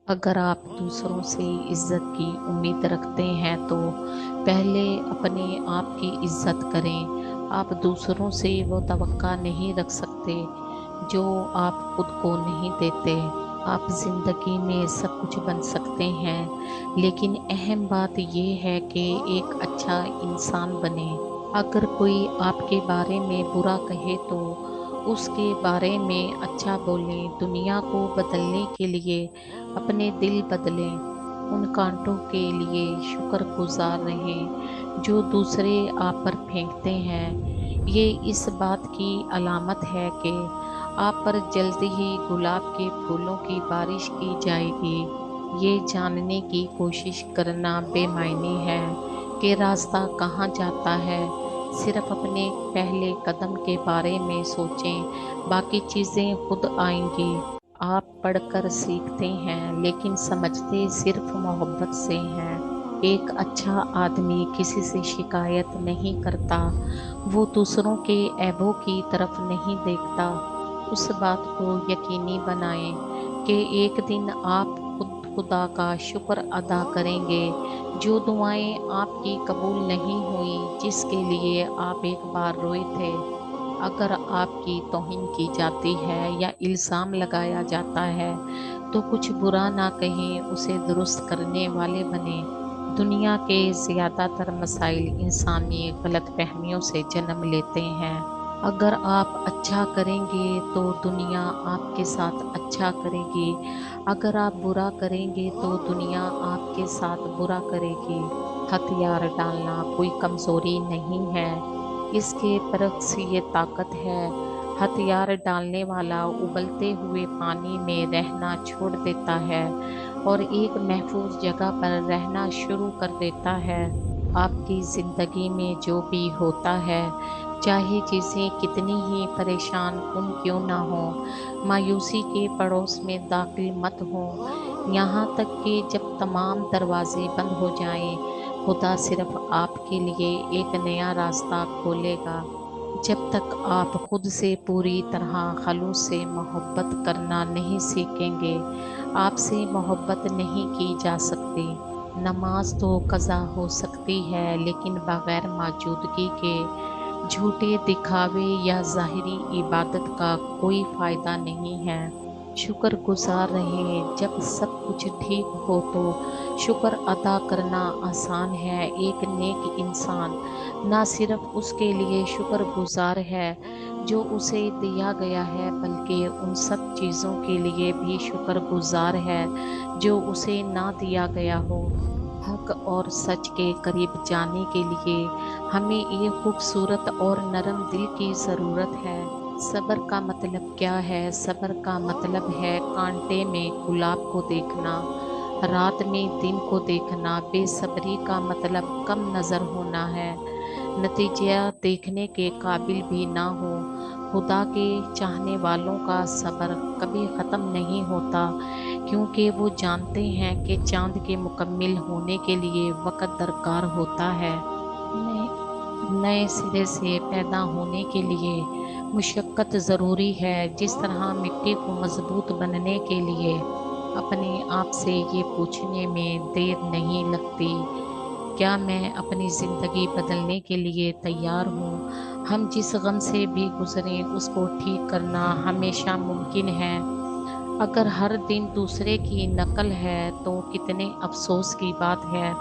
अगर आप दूसरों से इज्जत की उम्मीद रखते हैं तो पहले अपने आप की इज्जत करें। आप दूसरों से वो तवक्का नहीं रख सकते जो आप खुद को नहीं देते। आप जिंदगी में सब कुछ बन सकते हैं, लेकिन अहम बात ये है कि एक अच्छा इंसान बने। अगर कोई आपके बारे में बुरा कहे तो उसके बारे में अच्छा बोलें। दुनिया को बदलने के लिए अपने दिल बदलें। उन कांटों के लिए शुक्रगुजार रहें जो दूसरे आप पर फेंकते हैं। ये इस बात की अलामत है कि आप पर जल्दी ही गुलाब के फूलों की बारिश की जाएगी। ये जानने की कोशिश करना बेमायने है कि रास्ता कहाँ जाता है। सिर्फ अपने पहले कदम के बारे में सोचें, बाकी चीज़ें खुद आएंगी। आप पढ़कर सीखते हैं, लेकिन समझते सिर्फ मोहब्बत से हैं। एक अच्छा आदमी किसी से शिकायत नहीं करता, वो दूसरों के ऐबों की तरफ नहीं देखता। उस बात को यकीनी बनाएं कि एक दिन आप खुद खुदा का शुक्र अदा करेंगे जो दुआएं आपकी कबूल नहीं हुई, जिसके लिए आप एक बार रोए थे। अगर आपकी तौहीन की जाती है या इल्ज़ाम लगाया जाता है तो कुछ बुरा ना कहें, उसे दुरुस्त करने वाले बने। दुनिया के ज़्यादातर मसाइल इंसानी गलतफहमियों से जन्म लेते हैं। अगर आप अच्छा करेंगे तो दुनिया आपके साथ अच्छा करेगी। अगर आप बुरा करेंगे तो दुनिया आपके साथ बुरा करेगी। हथियार डालना कोई कमज़ोरी नहीं है, इसके बरक्स ये ताकत है। हथियार डालने वाला उबलते हुए पानी में रहना छोड़ देता है और एक महफूज जगह पर रहना शुरू कर देता है। आपकी ज़िंदगी में जो भी होता है, चाहे चीज़ें कितनी ही परेशान कुन क्यों ना हो, मायूसी के पड़ोस में दाखिल मत हो। यहाँ तक कि जब तमाम दरवाजे बंद हो जाएं, खुदा सिर्फ आपके लिए एक नया रास्ता खोलेगा। जब तक आप खुद से पूरी तरह खलूस से मोहब्बत करना नहीं सीखेंगे, आपसे मोहब्बत नहीं की जा सकती। नमाज तो कज़ा हो सकती है, लेकिन बगैर मौजूदगी के झूठे दिखावे या ज़ाहिरी इबादत का कोई फ़ायदा नहीं है। शुक्रगुजार रहें। जब सब कुछ ठीक हो तो शुक्र अदा करना आसान है। एक नेक इंसान ना सिर्फ उसके लिए शुक्रगुजार है जो उसे दिया गया है, बल्कि उन सब चीज़ों के लिए भी शुक्रगुजार है जो उसे ना दिया गया हो। हक और सच के करीब जाने के लिए हमें एक खूबसूरत और नरम दिल की ज़रूरत है। सब्र का मतलब क्या है? सब्र का मतलब है कांटे में गुलाब को देखना, रात में दिन को देखना। बेसब्री का मतलब कम नज़र होना है, नतीजा देखने के काबिल भी ना हो। खुदा के चाहने वालों का सब्र कभी ख़त्म नहीं होता, क्योंकि वो जानते हैं कि चाँद के मुकम्मिल होने के लिए वक़्त दरकार होता है। नए सिरे से पैदा होने के लिए मुशक्क़त ज़रूरी है। जिस तरह मिट्टी को मज़बूत बनने के लिए अपने आप से ये पूछने में देर नहीं लगती, क्या मैं अपनी ज़िंदगी बदलने के लिए तैयार हूँ? हम जिस गम से भी गुज़रें उसको ठीक करना हमेशा मुमकिन है। अगर हर दिन दूसरे की नकल है तो कितने अफ़सोस की बात है।